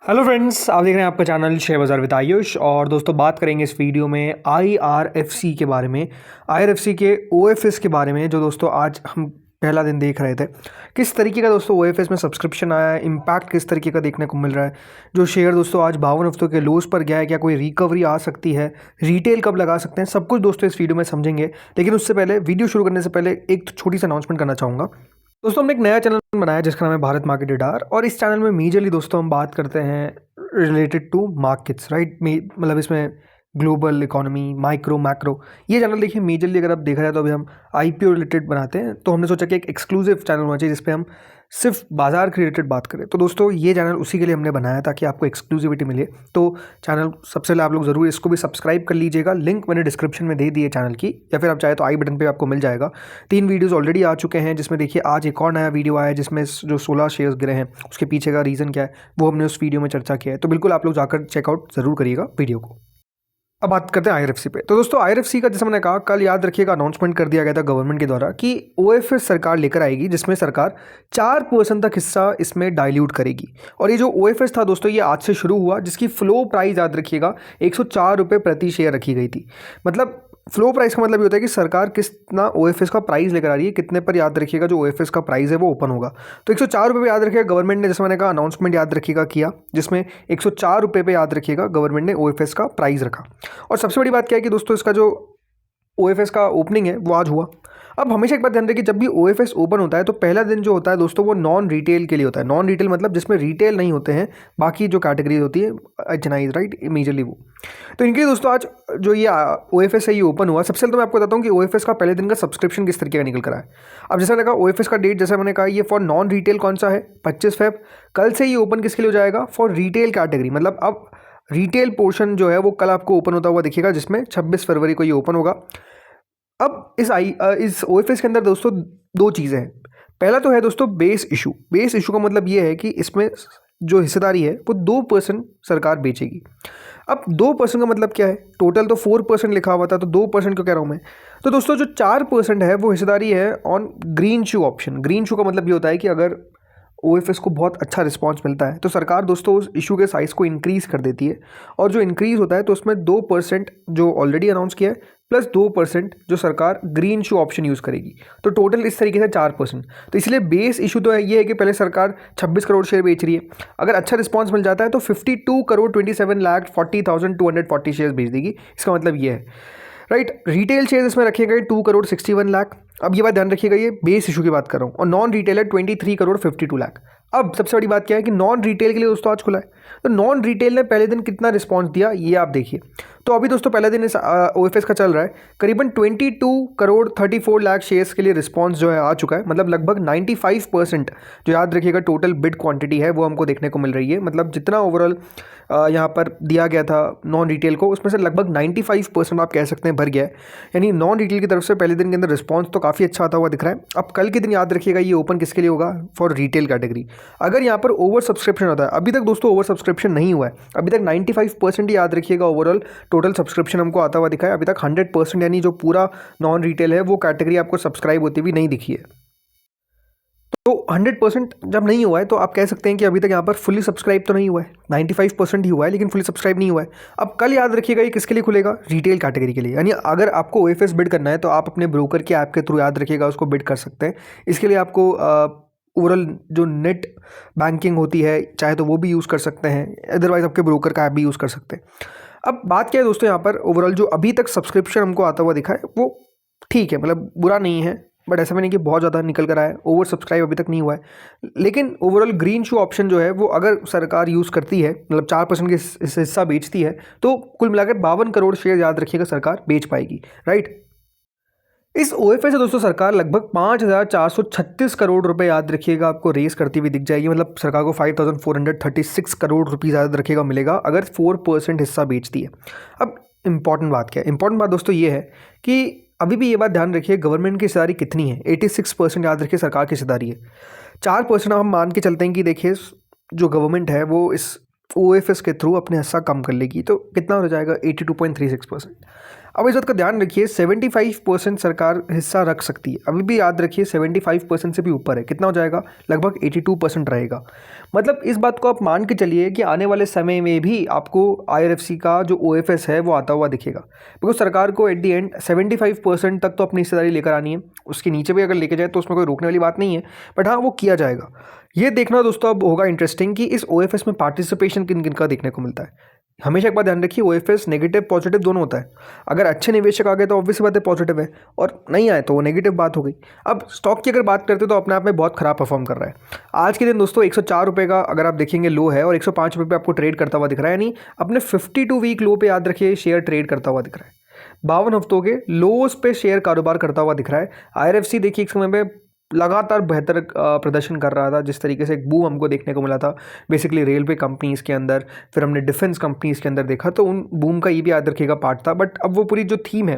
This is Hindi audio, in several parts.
हेलो फ्रेंड्स, आप देख रहे हैं आपका चैनल शेयर बाज़ार विद आयुष। और दोस्तों बात करेंगे इस वीडियो में आईआरएफसी के बारे में, आईआरएफसी के ओएफएस के बारे में, जो दोस्तों आज हम पहला दिन देख रहे थे। किस तरीके का दोस्तों ओएफएस में सब्सक्रिप्शन आया है, इम्पैक्ट किस तरीके का देखने को मिल रहा है। जो शेयर दोस्तों आज 52 हफ्तों के लोज पर गया है, क्या कोई रिकवरी आ सकती है, रिटेल कब लगा सकते हैं, सब कुछ दोस्तों इस वीडियो में समझेंगे। लेकिन उससे पहले, वीडियो शुरू करने से पहले एक छोटी सी अनाउंसमेंट करना चाहूँगा। दोस्तों हमने एक नया चैनल बनाया जिसका नाम है भारत मार्केट रडार, और इस चैनल में मेजरली दोस्तों हम बात करते हैं रिलेटेड टू मार्केट्स, राइट। मतलब इसमें ग्लोबल इकोनॉमी, माइक्रो, मैक्रो, ये चैनल देखिए मेजरली अगर आप देखा जाए तो अभी हम आईपीओ रिलेटेड बनाते हैं। तो हमने सोचा कि एक एक्सक्लूसिव चैनल होना चाहिए जिसपे हम सिर्फ बाजार के रिलेटेड बात करें। तो दोस्तों ये चैनल उसी के लिए हमने बनाया ताकि आपको एक्सक्लूसिविटी मिले। तो चैनल सबसे पहले आप लोग ज़रूर इसको भी सब्सक्राइब कर लीजिएगा। लिंक मैंने डिस्क्रिप्शन में दे दी है चैनल की, या फिर आप चाहे तो आई बटन पे आपको मिल जाएगा। 3 वीडियोस ऑलरेडी आ चुके हैं, जिसमें देखिए आज एक और नया वीडियो आया है जिसमें जो 16 शेयर्स गिरे हैं उसके पीछे का रीज़न क्या है वो हमने उस वीडियो में चर्चा किया है। तो बिल्कुल आप लोग जाकर चेकआउट ज़रूर करिएगा वीडियो को। अब बात करते हैं आईआरएफसी पे। तो दोस्तों आईआरएफसी का, जैसे मैंने कहा, कल याद रखिएगा अनाउंसमेंट कर दिया गया था गवर्नमेंट के द्वारा कि ओएफएस सरकार लेकर आएगी, जिसमें सरकार 4% तक हिस्सा इसमें डाइल्यूट करेगी। और ये जो ओएफएस था दोस्तों, ये आज से शुरू हुआ, जिसकी फ्लो प्राइस याद रखिएगा 104 रुपये प्रति शेयर रखी गई थी। मतलब फ्लो प्राइस का मतलब ये होता है कि सरकार कितना ओएफएस का प्राइस लेकर आ रही है, कितने पर याद रखिएगा जो ओएफएस का प्राइस है वो ओपन होगा। तो 104 रुपये पे याद रखिएगा गवर्नमेंट ने, जैसे मैंने कहा, अनाउंसमेंट याद रखिएगा किया, जिसमें 104 रुपये पे याद रखिएगा गवर्नमेंट ने ओएफएस का प्राइस रखा। और सबसे बड़ी बात क्या है कि दोस्तों इसका जो ओएफएस का ओपनिंग है वो आज हुआ। अब हमेशा एक बात ध्यान रखिए, जब भी ओएफएस ओपन होता है तो पहला दिन जो होता है दोस्तों वो नॉन रिटेल के लिए होता है। नॉन रिटेल मतलब जिसमें रिटेल नहीं होते हैं, बाकी जो कैटेगरी होती है एचएनआईज, राइट, मेजरली वो। तो इनके लिए दोस्तों आज जो ये ओएफएस है ये ओपन हुआ। सबसे पहले तो मैं आपको बताता हूँ कि ओएफएस का पहले दिन का सब्सक्रिप्शन किस तरीके का निकल कर आया। अब जैसा मैंने कहा ओएफएस का डेट, जैसा मैंने कहा, ये फॉर नॉन रिटेल कौन सा है, 25 फेब। कल से ये ओपन किसके लिए हो जाएगा, फॉर रिटेल कैटेगरी। मतलब अब रिटेल पोर्शन जो है वो कल आपको ओपन होता हुआ दिखेगा, जिसमें 26 फरवरी को ये ओपन होगा। अब इस ओएफएस के अंदर दोस्तों 2 चीज़ें हैं। पहला तो है दोस्तों बेस इशू। बेस इशू का मतलब ये है कि इसमें जो हिस्सेदारी है वो 2% सरकार बेचेगी। अब 2% का मतलब क्या है, टोटल तो 4% लिखा हुआ था, तो 2% क्यों कह रहा हूँ मैं। तो दोस्तों जो 4% है वो हिस्सेदारी है on green shoe option. Green shoe का मतलब ये होता है कि अगर ओएफएस को बहुत अच्छा रिस्पांस मिलता है तो सरकार दोस्तों उस इशू के साइज़ को इंक्रीज़ कर देती है। और जो इंक्रीज़ होता है तो उसमें 2% जो ऑलरेडी अनाउंस किया है प्लस 2% जो सरकार ग्रीन शू ऑप्शन यूज़ करेगी, तो टोटल इस तरीके से 4%। तो इसलिए बेस इशू तो ये है कि पहले सरकार 26 करोड़ शेयर बेच रही है, अगर अच्छा रिस्पांस मिल जाता है तो 52 करोड़ 27,40,240 शेयर बेच देगी। इसका मतलब ये है, राइट। रिटेल शेयर इसमें रखे गए 2 करोड़ 61 लाख। अब ये बात ध्यान रखिएगा, ये बेस इशू की बात कर रहा हूँ। और नॉन रिटेल है 23 करोड़ 52 लाख। अब सबसे बड़ी बात क्या है कि नॉन रिटेल के लिए दोस्तों आज खुला है। तो नॉन रिटेल ने पहले दिन कितना रिस्पांस दिया ये आप देखिए। तो अभी दोस्तों पहला दिन इस ओएफएस का चल रहा है, करीबन 22 करोड़ 34 लाख शेयर्स के लिए रिस्पांस जो है आ चुका है। मतलब लगभग 95% जो याद रखिएगा टोटल बिड क्वांटिटी है वो हमको देखने को मिल रही है। मतलब जितना ओवरऑल यहाँ पर दिया गया था नॉन रिटेल को, उसमें से लगभग 95% आप कह सकते हैं भर गया है। यानी नॉन रिटेल की तरफ से पहले दिन के अंदर रिस्पांस तो काफ़ी अच्छा आता हुआ दिख रहा है। अब कल के दिन याद रखिएगा ये ओपन किसके लिए होगा, फॉर रिटेल कैटेगरी। अगर यहाँ पर ओवर सब्सक्रिप्शन होता है, अभी तक दोस्तों ओवर सब्सक्रिप्शन नहीं हुआ है, अभी तक 95% ही याद रखिएगा ओवरऑल टोटल सब्सक्रिप्शन हमको आता हुआ दिखा है। अभी तक 100% यानी जो पूरा नॉन रिटेल है वो कैटेगरी आपको सब्सक्राइब होती हुई नहीं दिखी है। तो 100% जब नहीं हुआ है तो आप कह सकते हैं कि अभी तक यहाँ पर फुली सब्सक्राइब तो नहीं हुआ है, 95% ही हुआ है, लेकिन फुली सब्सक्राइब नहीं हुआ है। अब कल याद रखिएगा ये किसके लिए खुलेगा, रिटेल कैटेगरी के लिए। यानी अगर आपको ओएफएस बिड करना है तो आप अपने ब्रोकर के ऐप के थ्रू याद रखिएगा उसको बिड कर सकते हैं। इसके लिए आपको ओवरऑल जो नेट बैंकिंग होती है चाहे तो वो भी यूज़ कर सकते हैं, अदरवाइज आपके ब्रोकर का ऐप भी यूज़ कर सकते हैं। अब बात क्या है दोस्तों, यहाँ पर ओवरऑल जो अभी तक सब्सक्रिप्शन हमको आता हुआ दिखा है वो ठीक है, मतलब बुरा नहीं है, बट ऐसा भी नहीं कि बहुत ज़्यादा निकल कर आया है। ओवर सब्सक्राइब अभी तक नहीं हुआ है, लेकिन ओवरऑल ग्रीन शू ऑप्शन जो है वो अगर सरकार यूज़ करती है, मतलब 4% के हिस्सा बेचती है, तो कुल मिलाकर 52 करोड़ शेयर याद रखिएगा सरकार बेच पाएगी, राइट। इस ओएफएस से दोस्तों सरकार लगभग 5,436 करोड़ रुपए याद रखिएगा आपको रेस करती हुई दिख जाएगी। मतलब सरकार को 5,436 करोड़ रुपीज़ याद रखिएगा मिलेगा अगर 4% हिस्सा बेचती है। अब इंपॉर्टेंट बात क्या है, इंपॉर्टेंट बात दोस्तों ये है कि अभी भी ये बात ध्यान रखिए गवर्नमेंट की हिस्सेदारी कितनी है, 86% याद रखिए सरकार की हिस्सेदारी है। 4% हम मान के चलते हैं कि देखिए जो गवर्नमेंट है वो इस OFS के थ्रू अपने हिस्सा कम कर लेगी। तो कितना हो जाएगा 82.36%। अब इस बात का ध्यान रखिए 75% सरकार हिस्सा रख सकती है। अभी भी याद रखिए 75% से भी ऊपर है, कितना हो जाएगा, लगभग 82% रहेगा। मतलब इस बात को आप मान के चलिए कि आने वाले समय में भी आपको IRFC का जो OFS है वो आता हुआ दिखेगा। बिकॉज सरकार को एट दी एंड 75% तक तो अपनी हिस्सेदारी लेकर आनी है, उसके नीचे भी अगर लेके जाए तो उसमें कोई रोकने वाली बात नहीं है, बट हाँ वो किया जाएगा। ये देखना दोस्तों अब होगा इंटरेस्टिंग कि इस OFS में पार्टिसिपेशन किन किन का देखने को मिलता है। हमेशा एक बात ध्यान रखिए, OFS नेगेटिव पॉजिटिव दोनों होता है। अगर अच्छे निवेशक आ गए तो ऑब्वियस बात है पॉजिटिव है, और नहीं आए तो वो नेगेटिव बात हो गई। अब स्टॉक की अगर बात करते तो अपने आप में बहुत खराब परफॉर्म कर रहा है। आज के दिन दोस्तों 104 रुपये का अगर आप देखेंगे लो है, और 105 रुपये पे आपको ट्रेड करता हुआ दिख रहा है, यानी अपने 52 वीक लो पे याद रखिए शेयर ट्रेड करता हुआ दिख रहा है। 52 हफ्तों के लोस पे शेयर कारोबार करता हुआ दिख रहा है। IRFC देखिए एक समय में लगातार बेहतर प्रदर्शन कर रहा था, जिस तरीके से एक बूम हमको देखने को मिला था बेसिकली रेलवे कंपनीज़ के अंदर, फिर हमने डिफेंस कंपनीज़ के अंदर देखा, तो उन बूम का ये भी याद रखिएगा पार्ट था। बट अब वो पूरी जो थीम है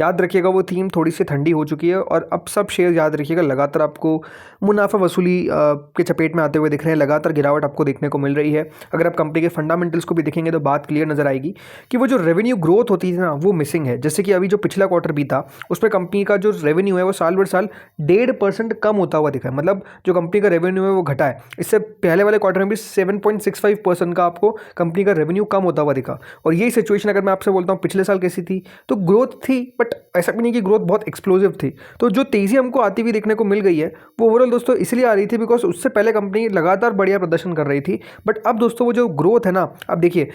याद रखिएगा, वो थीम थोड़ी सी ठंडी हो चुकी है, और अब सब शेयर याद रखिएगा लगातार आपको मुनाफा वसूली के चपेट में आते हुए दिख रहे हैं। लगातार गिरावट आपको देखने को मिल रही है। अगर आप कंपनी के फंडामेंटल्स को भी देखेंगे तो बात क्लियर नजर आएगी कि वो जो रेवेन्यू ग्रोथ होती है ना वो मिसिंग है। जैसे कि अभी जो पिछला क्वार्टर भी था उसमें कंपनी का जो रेवेन्यू है वो साल भर साल 1.5% कम होता हुआ दिखा है। मतलब जो कंपनी का रेवेन्यू है वो घटा है। इससे पहले वाले क्वार्टर में भी 7.65% का आपको कंपनी का रेवेन्यू कम होता हुआ दिखा। और यही सिचुएशन अगर मैं आपसे बोलता हूँ पिछले साल कैसी थी, तो ग्रोथ थी, बट ऐसा भी नहीं कि ग्रोथ बहुत एक्सप्लोसिव थी। तो जो तेज़ी हमको आती हुई देखने को मिल गई है वो ओवरऑल दोस्तों इसलिए आ रही थी बिकॉज उससे पहले कंपनी लगातार बढ़िया प्रदर्शन कर रही थी। बट अब दोस्तों वो जो ग्रोथ है ना, अब देखिए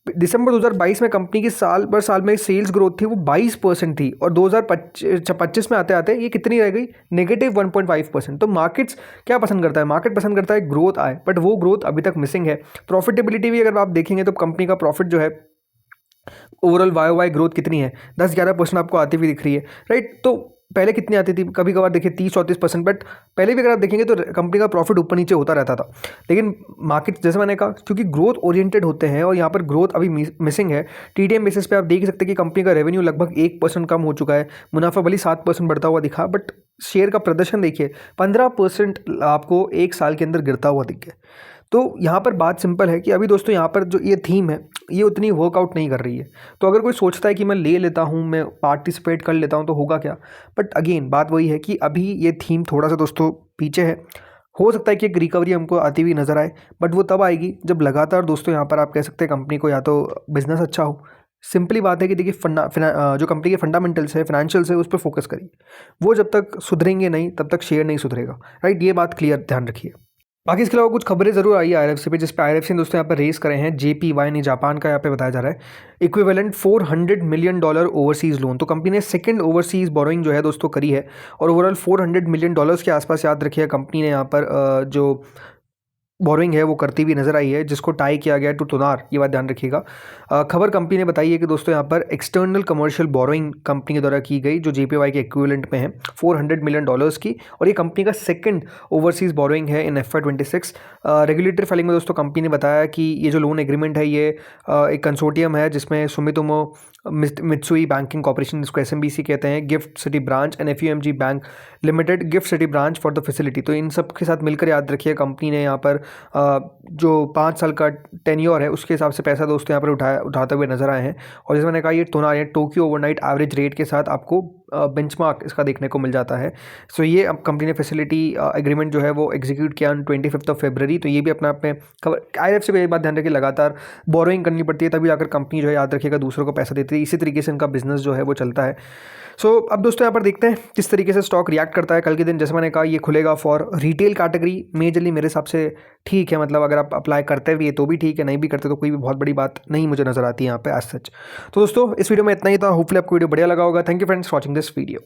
दिसंबर 2022 में कंपनी की साल में सेल्स ग्रोथ थी वो 22% थी, और 2025 में आते आते ये कितनी रह गई, -1.5%। तो मार्केट्स क्या पसंद करता है, मार्केट पसंद करता है ग्रोथ आए, बट वो ग्रोथ अभी तक मिसिंग है। प्रॉफिटेबिलिटी भी अगर आप देखेंगे तो कंपनी का प्रॉफिट जो है ओवरऑल YOY ग्रोथ कितनी है, 10-11% आपको आती हुई दिख रही है, राइट। तो पहले कितनी आती थी, कभी कभार देखिए 30-34%, बट पहले भी अगर आप देखेंगे तो कंपनी का प्रॉफिट ऊपर नीचे होता रहता था। लेकिन मार्केट जैसे मैंने कहा क्योंकि ग्रोथ ओरिएंटेड होते हैं और यहाँ पर ग्रोथ अभी मिसिंग है। TTM बेसिस पे आप देख सकते हैं कि कंपनी का रेवेन्यू लगभग 1% कम हो चुका है, मुनाफा भले 7% बढ़ता हुआ दिखा, बट शेयर का प्रदर्शन देखिए 15% आपको एक साल के अंदर गिरता हुआ दिख गया। तो यहाँ पर बात सिंपल है कि अभी दोस्तों यहाँ पर जो ये थीम है ये उतनी वर्कआउट नहीं कर रही है। तो अगर कोई सोचता है कि मैं ले लेता हूँ, मैं पार्टिसिपेट कर लेता हूँ तो होगा क्या, बट अगेन बात वही है कि अभी ये थीम थोड़ा सा दोस्तों पीछे है। हो सकता है कि एक रिकवरी हमको आती हुई नज़र आए, बट वो तब आएगी जब लगातार दोस्तों यहाँ पर आप कह सकते हैं कंपनी को या तो बिजनेस अच्छा हो। सिंपली बात है कि देखिए जो कंपनी के फंडामेंटल्स है, फाइनेंशियल्स है, उस पर फोकस करिए। वो जब तक सुधरेंगे नहीं तब तक शेयर नहीं सुधरेगा, राइट। ये बात क्लियर ध्यान रखिए। बाकी इसके अलावा कुछ खबरें जरूर आई है IRFC पे, जिस पे IRFC ने दोस्तों यहाँ पर रेस करे हैं JPY ने, जापान का यहाँ पे बताया जा रहा है इक्विवेलेंट $400 मिलियन ओवरसीज़ लोन। तो कंपनी ने सेकंड ओवरसीज़ बोरोइंग जो है दोस्तों करी है, और ओवरऑल $400 मिलियन के आसपास याद रखिए कंपनी ने यहाँ पर जो बोरोइंग है वो करती हुई नजर आई है, जिसको टाई किया गया टू टोनार। ये बात ध्यान रखिएगा। खबर कंपनी ने बताई है कि दोस्तों यहाँ पर एक्सटर्नल कमर्शियल बोरोइंग कंपनी के द्वारा की गई जो JPY के इक्विवेलेंट में है $400 मिलियन की, और ये कंपनी का सेकंड ओवरसीज़ बोरोइंग है इन FY 26। रेगुलेटरी फाइलिंग में दोस्तों कंपनी ने बताया कि ये जो लोन एग्रीमेंट है ये एक कंसोर्टियम है जिसमें सुमितोमो मित्सुई बैंकिंग कॉर्पोरेशन, जिसको SMBC कहते हैं, gift city branch and FUMG bank limited, gift city branch for the facility. तो इन सब के साथ मिलकर याद रखिए कंपनी ने यहाँ पर जो 5 साल का टेन्योर है उसके हिसाब से पैसा दोस्तों यहाँ पर उठाते हुए नजर आए हैं। और जैसे मैंने कहा ये टोक्यो ओवरनाइट एवरेज रेट के साथ आपको बेंचमार्क इसका देखने को मिल जाता है। सो ये अब कंपनी ने फैसिलिटी एग्रीमेंट जो है वो एग्जीक्यूट किया ऑन 25 फरवरी। तो ये भी अपने आप में खबर IRFC पे ये बात ध्यान रखिए, लगातार बोरोइंग करनी पड़ती है तभी जाकर कंपनी जो है याद रखिएगा दूसरों को पैसा देती है। इसी तरीके से इनका बिजनेस जो है वो चलता है। सो अब दोस्तों यहाँ पर देखते हैं किस तरीके से स्टॉक रिएक्ट करता है कल के दिन। जैसे मैंने कहा ये खुलेगा फॉर रिटेल कैटेगरी मेजरली, मेरे हिसाब से ठीक है। मतलब अगर आप अप्लाई करते भी है तो भी ठीक है, नहीं भी करते तो कोई भी बहुत बड़ी बात नहीं मुझे नजर आती है यहाँ पे एज सच। तो दोस्तों इस वीडियो में इतना ही था। होपफुली आपको वीडियो बढ़िया लगा होगा। Thank you friends for watching this video.